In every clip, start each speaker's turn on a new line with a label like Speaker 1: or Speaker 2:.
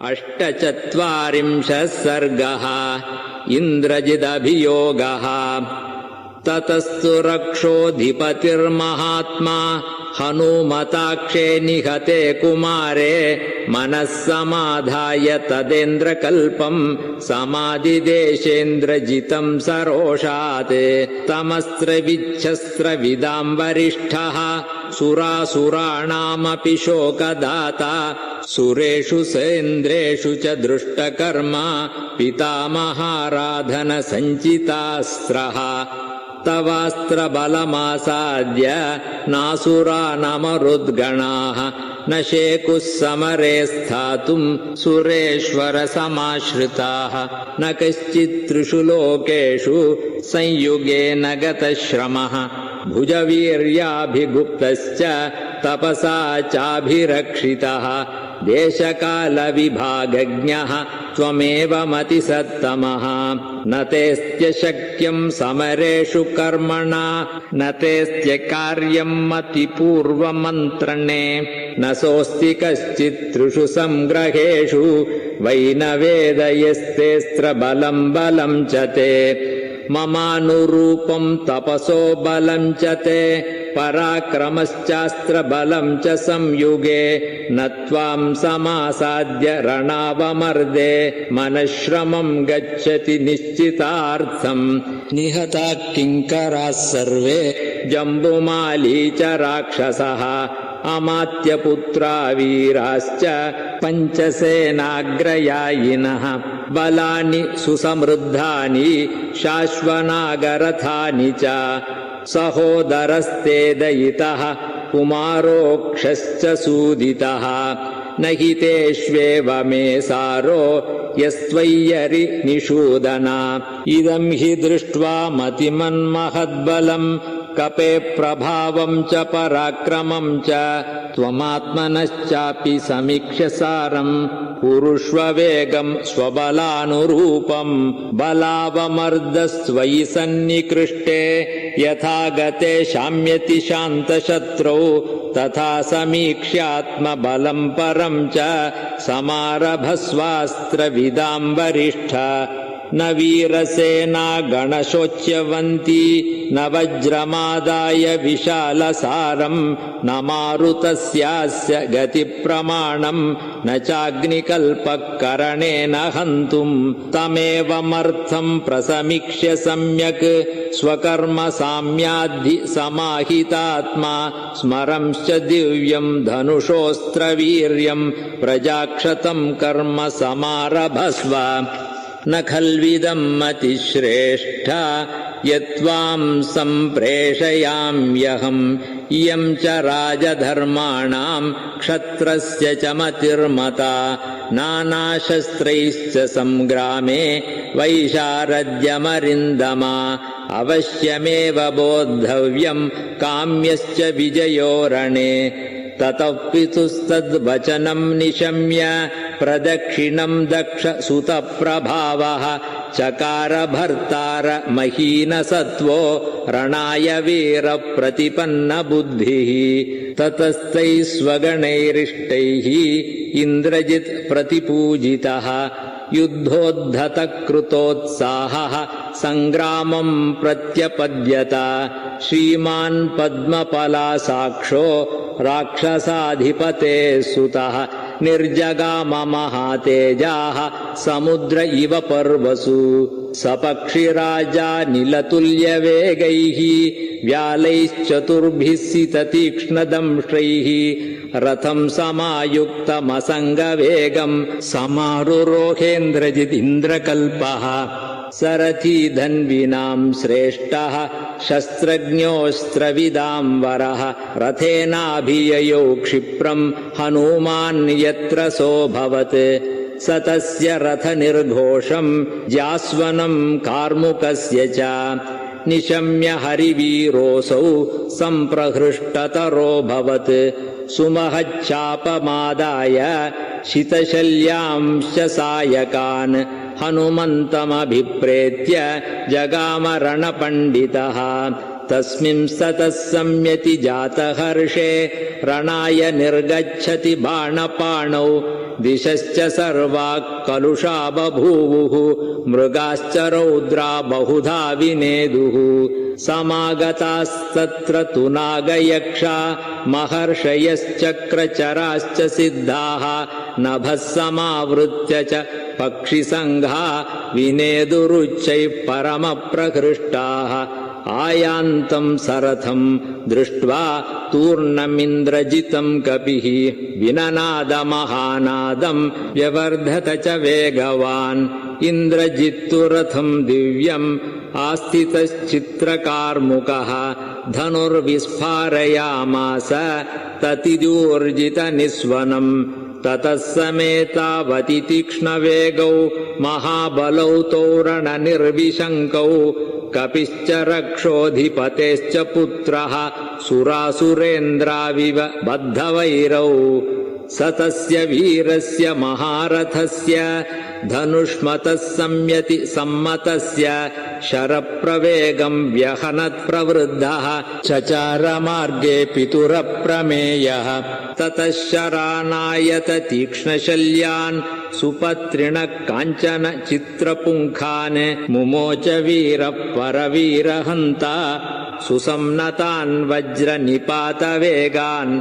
Speaker 1: अष्टचत्वारिंशः सर्गः इन्द्रजिदभियोगः। ततस्तु रक्षोऽधिपतिर्महात्मा हनूमताक्षे निहते कुमारे मनः समाधाय तदेन्द्रकल्पम् समाधिदेशेन्द्रजितम् सरोषात्। तमस्त्रविच्छस्त्रविदाम् वरिष्ठः सुरासुराणामपि शोकदाता सुरेषु सेन्द्रेषु च दृष्टकर्मा पितामहाराधनसञ्चितास्त्रः। तवास्त्रबलमासाद्य नासुरा नमरुद्गणाः न शेकुः समरे स्थातुम् सुरेश्वरसमाश्रिताः। न कश्चित्त्रिषु लोकेषु संयुगेन गतश्रमः भुजवीर्याभिगुप्तश्च तपसा चाभिरक्षितः। देशकालविभागज्ञः त्वमेव मतिसत्तमः न तेऽस्त्य शक्यम् समरेषु कर्मणा न तेऽस्त्य कार्यम् मतिपूर्वमन्त्रणे न सोऽस्ति कश्चित्त्रिषु संग्रहेषु वै न वेद यस्तेऽस्त्रबलम् बलम् च ते। ममानुरूपम् तपसो बलम् च ते पराक्रमश्चास्त्रबलम् च संयुगे न त्वाम् समासाद्य रणावमर्दे मनश्रमम् गच्छति निश्चितार्थम्। निहताः किङ्कराः सर्वे जम्बुमाली च राक्षसः अमात्यपुत्रा वीराश्च पञ्चसेनाग्रयायिनः बलानि सुसमृद्धानि शाश्वनागरथानि च। सहोदरस्ते दयितः कुमारोक्षश्च सूदितः न हि तेष्वेव मे सारो यस्त्वय्यरि निषूदना। इदम् हि दृष्ट्वा मतिमन्महद्बलम् कपे प्रभावम् च पराक्रमम् च त्वमात्मनश्चापि समीक्ष्य सारम् कुरुष्व वेगम् स्वबलानुरूपम्। बलावमर्दस्त्वयि सन्निकृष्टे यथा गते शाम्यति शान्तशत्रौ तथा समीक्ष्यात्मबलम् परम् च समारभस्वास्त्रविदाम् वरिष्ठ। न वीरसेना गणशोच्यवन्ती न वज्रमादाय विशालसारम् न मारुतस्यास्य गतिप्रमाणम् न चाग्निकल्पकरणेन हन्तुम्। तमेवमर्थम् प्रसमीक्ष्य सम्यक् स्वकर्म साम्याद्धि समाहितात्मा स्मरंश्च दिव्यम् धनुषोऽस्त्रवीर्यम् प्रजाक्षतम् कर्म समारभस्व। न खल्विदम् मतिश्रेष्ठा यत्त्वाम् सम्प्रेषयाम्यहम् इयम् च राजधर्माणाम् क्षत्रस्य च मतिर्मता। नानाशस्त्रैश्च संग्रामे वैशारद्यमरिन्दमा अवश्यमेव बोद्धव्यम् काम्यश्च विजयो रणे। ततः पितुस्तद्वचनम् निशम्य प्रदक्षिणम् दक्षसुतप्रभावः चकार भर्तार महीनसत्त्वो रणाय वीरप्रतिपन्नबुद्धिः। ततस्तैः स्वगणैरिष्टैः इन्द्रजित् प्रतिपूजितः युद्धोद्धतकृतोत्साहः सङ्ग्रामम् प्रत्यपद्यत। श्रीमान् पद्मपलासाक्षो राक्षसाधिपते सुतः निर्जगाम महातेजाः समुद्र इव पर्वसु। सपक्षिराजा निलतुल्यवेगैः व्यालैश्चतुर्भिः सिततीक्ष्णदंष्ट्रैः रथम् समायुक्तमसङ्गवेगम् समारुरोहेन्द्रजिदिन्द्रकल्पः। सरथी धन्विनाम् श्रेष्ठः शस्त्रज्ञोऽस्त्रविदाम् वरः रथेनाभिययौ क्षिप्रम् हनूमान् यत्र सोऽभवत्। स तस्य रथनिर्घोषम् ज्यास्वनम् कार्मुकस्य च निशम्य हरिवीरोऽसौ सम्प्रहृष्टतरोऽभवत्। सुमहच्चापमादाय शितशल्यांश्च सायकान् हनुमन्तमभिप्रेत्य जगामरणपण्डितः। तस्मिंस्ततः संयति जातहर्षे रणाय निर्गच्छति बाणपाणौ दिशश्च सर्वाः कलुषा बभूवुः मृगाश्च रौद्रा बहुधा विनेदुः समागतास्तत्र तु नागयक्षा महर्षयश्चक्रचराश्च सिद्धाः नभः समावृत्य च पक्षिसङ्घा विनेदुरुच्चैः परमप्रहृष्टाः आयान्तं सरथं दृष्ट्वा तूर्णमिन्द्रजितं कपिः विननादमहानादं व्यवर्धत च वेगवान् इन्द्रजित्तु रथं दिव्यम् आस्थितश्चित्रकार्मुकः धनुर्विस्फारयामास ततिजूर्जितनिस्वनम् ततः समेतावति तीक्ष्णवेगौ महाबलौ तोरणनिर्विशङ्कौ कपिश्च रक्षोऽधिपतेश्च पुत्रः सुरासुरेन्द्राविव बद्धवैरौ स तस्य वीरस्य महारथस्य धनुष्मतः संयति सम्मतस्य शरप्रवेगं व्यहनत् प्रवृद्धः चचारमार्गे पितुरप्रमेयः ततः शरानायत तीक्ष्णशल्यान् सुपत्रिणः काञ्चन चित्रपुङ्खान् मुमोच वीरः परवीरहन्ता सुसंनतान् वज्रनिपातवेगान्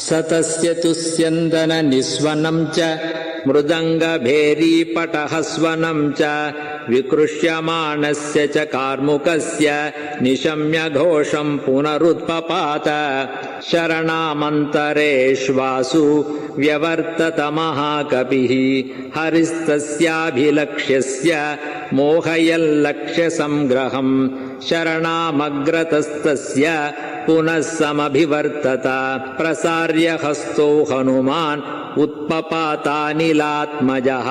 Speaker 1: स तस्य तुस्यन्दन निस्वनं च मृदङ्गभेरीपटहस्वनं च विकृष्यमाणस्य च कार्मुकस्य निशम्य घोषं पुनरुत्पपात शरणामन्तरेष्वासु व्यवर्तत महाकपिः हरिस्तस्याभिलक्ष्यस्य मोहयल्लक्ष्यसंग्रहम् शरणामग्रतस्तस्य पुनः समभिवर्तत प्रसार्य हस्तौ हनुमान् उत्पपातानिलात्मजः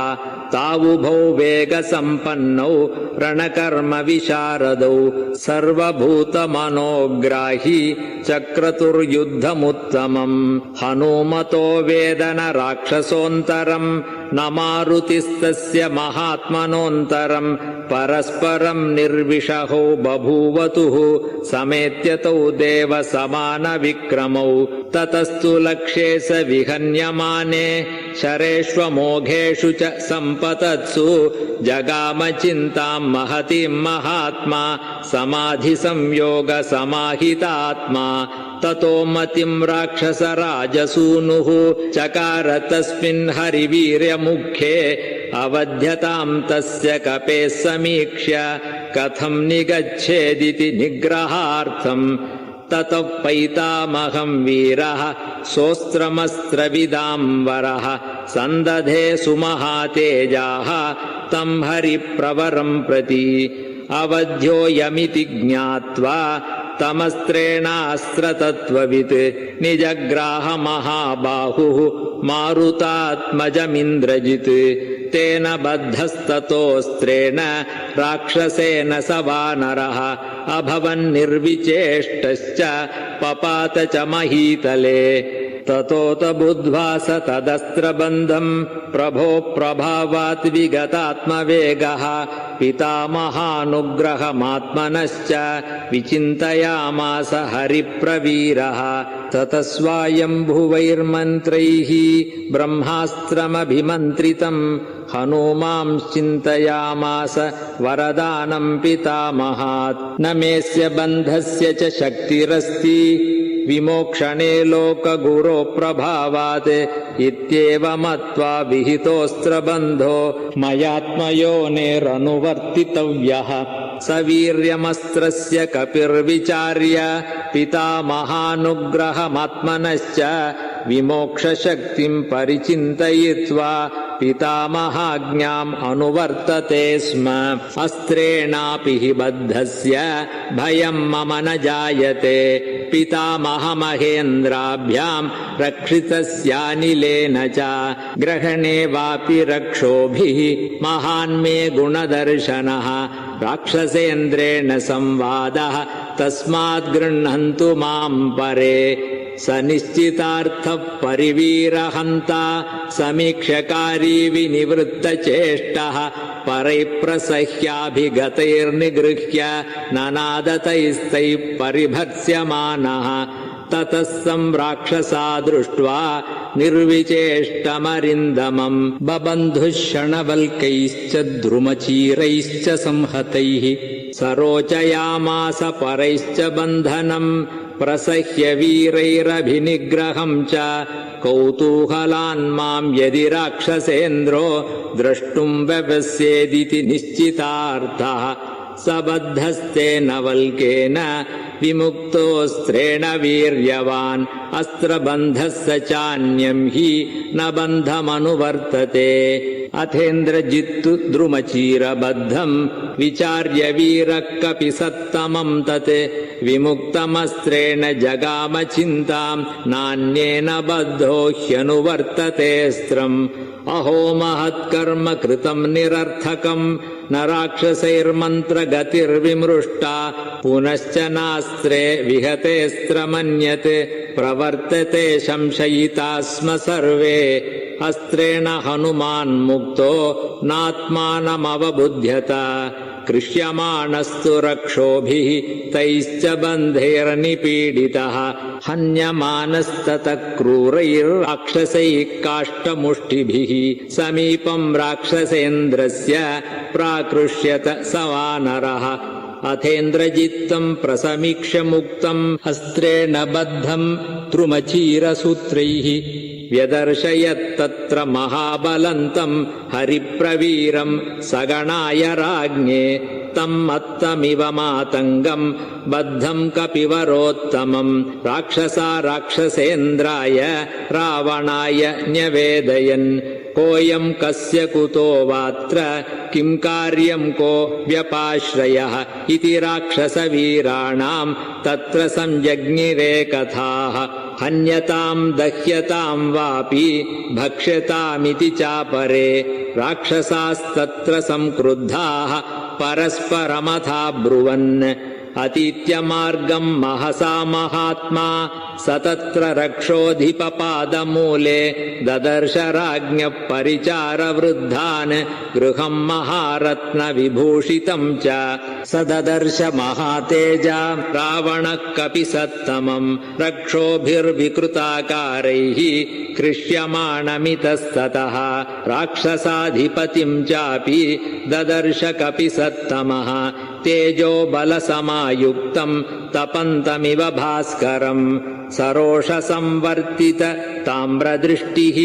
Speaker 1: तावुभौ वेगसम्पन्नौ रणकर्मविशारदौ सर्वभूतमनोग्राही चक्रतुर्युद्धमुत्तमम् हनूमतो वेदन राक्षसोऽन्तरम् न मारुतिस्तस्य महात्मनोऽन्तरम् परस्परम् निर्विषहौ बभूवतुः समेत्यतौ देव समानविक्रमौ ततस्तु लक्ष्ये स विहन्यमाने शरेष्वमोघेषु च सम्पतत्सु जगाम चिन्ताम् महतीम् महात्मा समाधिसंयोगसमाहितात्मा ततो मतिम् राक्षसराजसूनुः चकार तस्मिन् हरिवीर्यमुखे अवध्यताम् तस्य कपेः समीक्ष्य कथम् निगच्छेदिति निग्रहार्थम् ततः पैतामहं वीरः सोऽस्त्रमस्त्रविदाम्बरः सन्दधे सुमहातेजाः तं हरिप्रवरं प्रति अवध्योऽयमिति ज्ञात्वा तमस्त्रेणास्त्रतत्त्ववित् निजग्राह महाबाहुः मारुतात्मजमिन्द्रजित् तेन बद्धस्ततोऽस्त्रेण राक्षसेन स वानरः अभवन्निर्विचेष्टश्च पपात च महीतले ततोत बुद्ध्वा स तदस्त्रबन्धम् प्रभो प्रभावात् विगतात्मवेगः पितामहानुग्रहमात्मनश्च विचिन्तयामास हरिप्रवीरः ततः स्वायम्भुवैर्मन्त्रैः ब्रह्मास्त्रमभिमन्त्रितम् हनूमांश्चिन्तयामास वरदानम् पितामहात् न मेऽस्य बन्धस्य च शक्तिरस्ति विमोक्षणे लोकगुरो प्रभावात् इत्येव मत्वा विहितोऽस्त्रबन्धो मयात्मयोनेरनुवर्तितव्यः स वीर्यमस्त्रस्य कपिर्विचार्य पितामहानुग्रहमात्मनश्च विमोक्षशक्तिम् परिचिन्तयित्वा पितामहाज्ञाम् अनुवर्तते स्म अस्त्रेणापि हि बद्धस्य भयम् मम न जायते पितामहमहेन्द्राभ्याम् रक्षितस्यानिलेन च ग्रहणे वापि रक्षोभिः महान्मे गुणदर्शनः राक्षसेन्द्रेण संवादः तस्मात् गृह्णन्तु माम् परे स निश्चितार्थः परिवीरहन्ता समीक्षकारी विनिवृत्तचेष्टः परैः प्रसह्याभिगतैर्निगृह्य ननादतैस्तैः परिभत्स्यमानः ततः संराक्षसा दृष्ट्वा निर्विचेष्टमरिन्दमम् बबन्धुः क्षणवल्कैश्च द्रुमचीरैश्च संहतैः सरोचयामास परैश्च बन्धनम् प्रसह्य वीरैरभिनिग्रहम् च कौतूहलान् माम् यदि राक्षसेन्द्रो द्रष्टुम् व्यवस्येदिति निश्चितार्थः सबद्धस्तेन वल्केन विमुक्तोऽस्त्रेण वीर्यवान् अस्त्रबन्धस्य चान्यम् हि न बन्धमनुवर्तते अथेन्द्रजित्तु द्रुमचीरबद्धम् विचार्य वीरः कपिसत्तमम् तत् विमुक्तमस्त्रेण जगाम चिन्ताम् नान्येन बद्धो ह्यनुवर्ततेऽस्त्रम् अहो महत्कर्म कृतम् निरर्थकम् न राक्षसैर्मन्त्रगतिर्विमृष्टा पुनश्च नास्त्रे विहतेऽस्त्रमन्यत् प्रवर्तते संशयिता स्म सर्वे अस्त्रेण हनुमान् मुक्तो नात्मानमवबुध्यत कृष्यमाणस्तु रक्षोभिः तैश्च बन्धैर्निपीडितः हन्यमानस्ततः क्रूरैर्राक्षसैः काष्ठमुष्टिभिः समीपम् राक्षसेन्द्रस्य प्राकृष्यत स वानरः अथेन्द्रजित्तम् प्रसमीक्ष्य मुक्तम् अस्त्रेण बद्धम् द्रुमचीरसूत्रैः व्यदर्शयत्तत्र महाबलन्तम् हरिप्रवीरम् सगणाय राज्ञे तम् मत्तमिव मातङ्गम् बद्धम् कपिवरोत्तमम् राक्षसा राक्षसेन्द्राय रावणाय न्यवेदयन् कोऽयम् कस्य कुतो वात्र किम् कार्यम् को व्यपाश्रयः इति राक्षसवीराणाम् तत्र संजज्ञिरे कथाः हन्यताम् दह्यताम् वापि भक्ष्यतामिति चापरे राक्षसास्तत्र संक्रुद्धाः परस्परमथाब्रुवन् अतीत्यमार्गम् महसा महात्मा स तत्र रक्षोऽधिपपादमूले ददर्श राज्ञः परिचारवृद्धान् गृहम् महारत्नविभूषितम् च स ददर्श महातेजा रावणः कपिसत्तमम् रक्षोभिर्विकृताकारैः कृष्यमाणमितस्ततः राक्षसाधिपतिम् चापि ददर्श कपिसत्तमः तेजो बलसमायुक्तम् तपन्तमिव भास्करम् सरोषसंवर्तित ताम्रदृष्टिः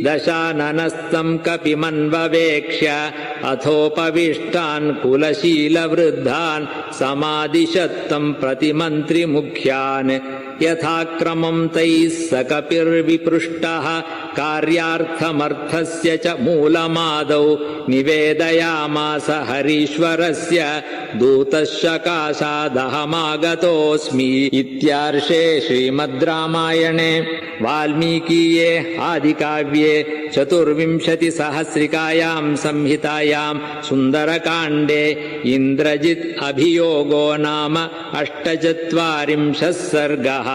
Speaker 1: दशाननस्तम् कपिमन्ववेक्ष्य अथोपविष्टान् कुलशीलवृद्धान् समादिशत्तम् प्रतिमन्त्रिमुख्यान् यथाक्रमम् तैः स कपिर्विपृष्टः कार्यार्थमर्थस्य च मूलमादौ निवेदयामास हरीश्वरस्य दूतशकाशादहमागतोऽस्मि इत्यार्षे श्रीमद् रामायणे वाल्मीकीये आदिकाव्ये चतुर्विंशतिसहस्रिकायाम् संहितायाम् सुन्दरकाण्डे इन्द्रजित् अभियोगो नाम 48 सर्गः।